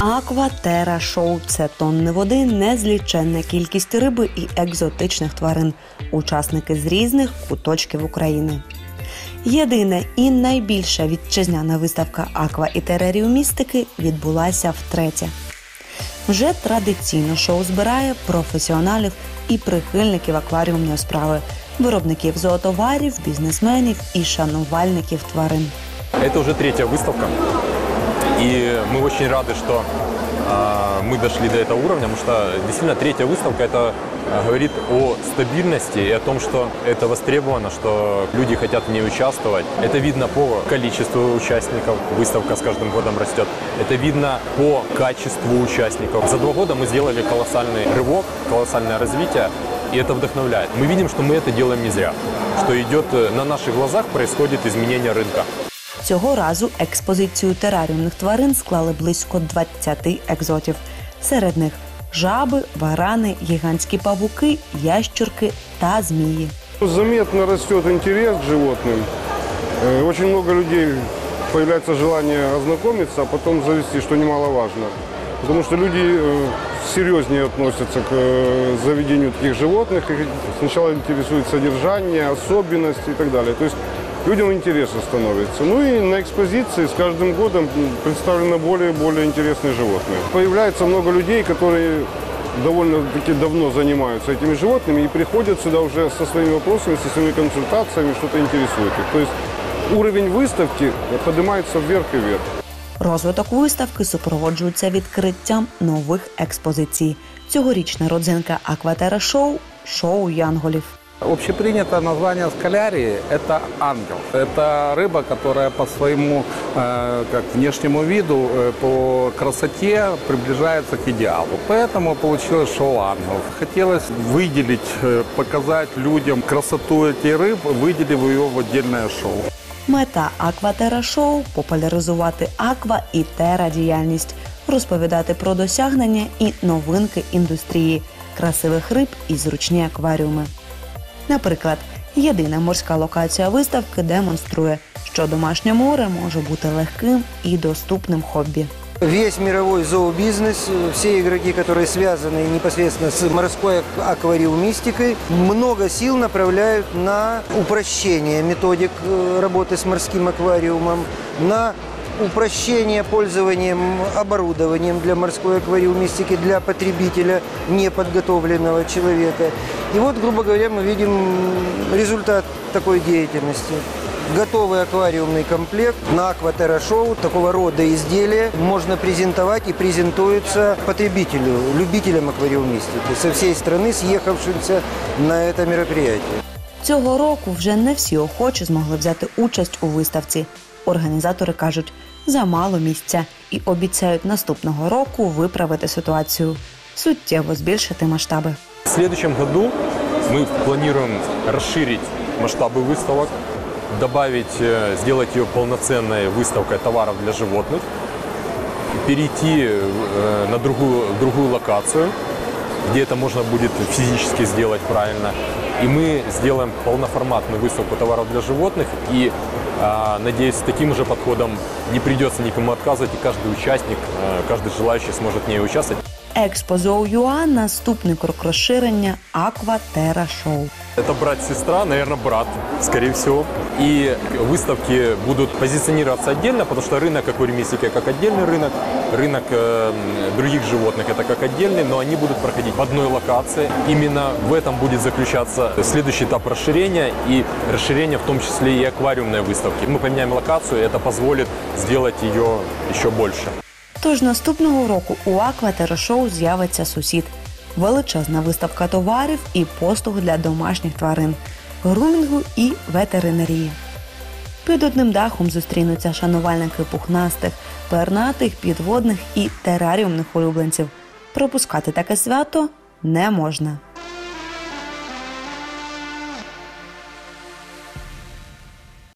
Аква-Терра Шоу – це тонни води, незліченна кількість риби і екзотичних тварин, учасники з різних куточків України. Єдина і найбільша вітчизняна виставка аква і тераріумістики відбулася втретє. Вже традиційно шоу збирає професіоналів і прихильників акваріумної справи, виробників зоотоварів, бізнесменів і шанувальників тварин. Это уже третья выставка, и мы очень рады, что мы дошли до этого уровня, потому что действительно третья выставка – это говорит о стабильности и о том, что это востребовано, что люди хотят в ней участвовать. Это видно по количеству участников, выставка с каждым годом растет. Это видно по качеству участников. За 2 года мы сделали колоссальный рывок, колоссальное развитие, и это вдохновляет. Мы видим, что мы это делаем не зря, что идет на наших глазах происходит изменение рынка. Цього разу експозицію тераріумних тварин склали близько 20 екзотів. Серед них жаби, варани, гігантські павуки, ящерки та змії. Заметно растет интерес к животным. Очень много людей появляется желание ознакомиться, а потом завести, что немаловажно. Потому что люди серьезнее относятся к заведению таких животных. Их сначала интересует содержание, особенности и так далее. То есть людям интересно становится. Ну и на экспозиции с каждым годом представлено более и более интересные животные. Появляется много людей, которые довольно-таки давно занимаются этими животными и приходят сюда уже со своими вопросами, со своими консультациями, что-то интересует их. То есть уровень выставки поднимается вверх и вверх. Розвиток виставки супроводжується відкриттям нових експозицій. Цьогорічна родзинка Аква-Терра Шоу – шоу янголів. Общепринятое название скалярии – это ангел. Это рыба, которая по своему внешнему виду, по красоте приближается к идеалу. Поэтому получилось шоу ангелов. Хотелось выделить, показать людям красоту этих рыб, выделив ее в отдельное шоу. Мета Аква-Терра Шоу – популяризувати аква і тера діяльність, розповідати про досягнення і новинки індустрії, красивих риб і зручні акваріуми. Наприклад, єдина морська локація виставки демонструє, що домашнє море може бути легким і доступним хобі. Весь мировой зообизнес, все игроки, которые связаны непосредственно с морской аквариумистикой, много сил направляют на упрощение методик работы с морским аквариумом, на упрощение пользованием оборудованием для морской аквариумистики, для потребителя, неподготовленного человека. И вот, грубо говоря, мы видим результат такой деятельности. Готовый аквариумный комплект на Аква-Терра Шоу. Такого рода изделия можно презентовать и презентуется потребителю, любителям аквариумистики со всей страны, съехавшимся на это мероприятие. Цього року вже не всі охочі змогли взяти участь у виставці. Організатори кажуть, замало місця і обіцяють наступного року виправити ситуацію, суттєво збільшити масштаби. В следующем году мы планируем расширить масштабы выставок, сделать ее полноценной выставкой товаров для животных, перейти на другую локацию, где это можно будет физически сделать правильно. И мы сделаем полноформатную выставку товаров для животных. И, надеюсь, с таким же подходом не придется никому отказывать, и каждый участник, каждый желающий сможет в ней участвовать. Експо.Зоо.ЮА – наступний крок розширення Аква-Терра Шоу. Это брат-сестра, наверное, брат, скорее всего. И выставки будут позиционироваться отдельно, потому что рынок аквариумистики как отдельный рынок, рынок других животных это как отдельный, но они будут проходить в одной локации. Именно в этом будет заключаться следующий этап расширения, и расширение в том числе и аквариумной выставки. Мы поменяем локацию, и это позволит сделать ее еще больше. Тож наступного року у Аква-Терра Шоу з'явиться сусід. Величезна виставка товарів і послуг для домашніх тварин, грумінгу і ветеринарії. Під одним дахом зустрінуться шанувальники пухнастих, пернатих, підводних і тераріумних улюбленців. Пропускати таке свято не можна.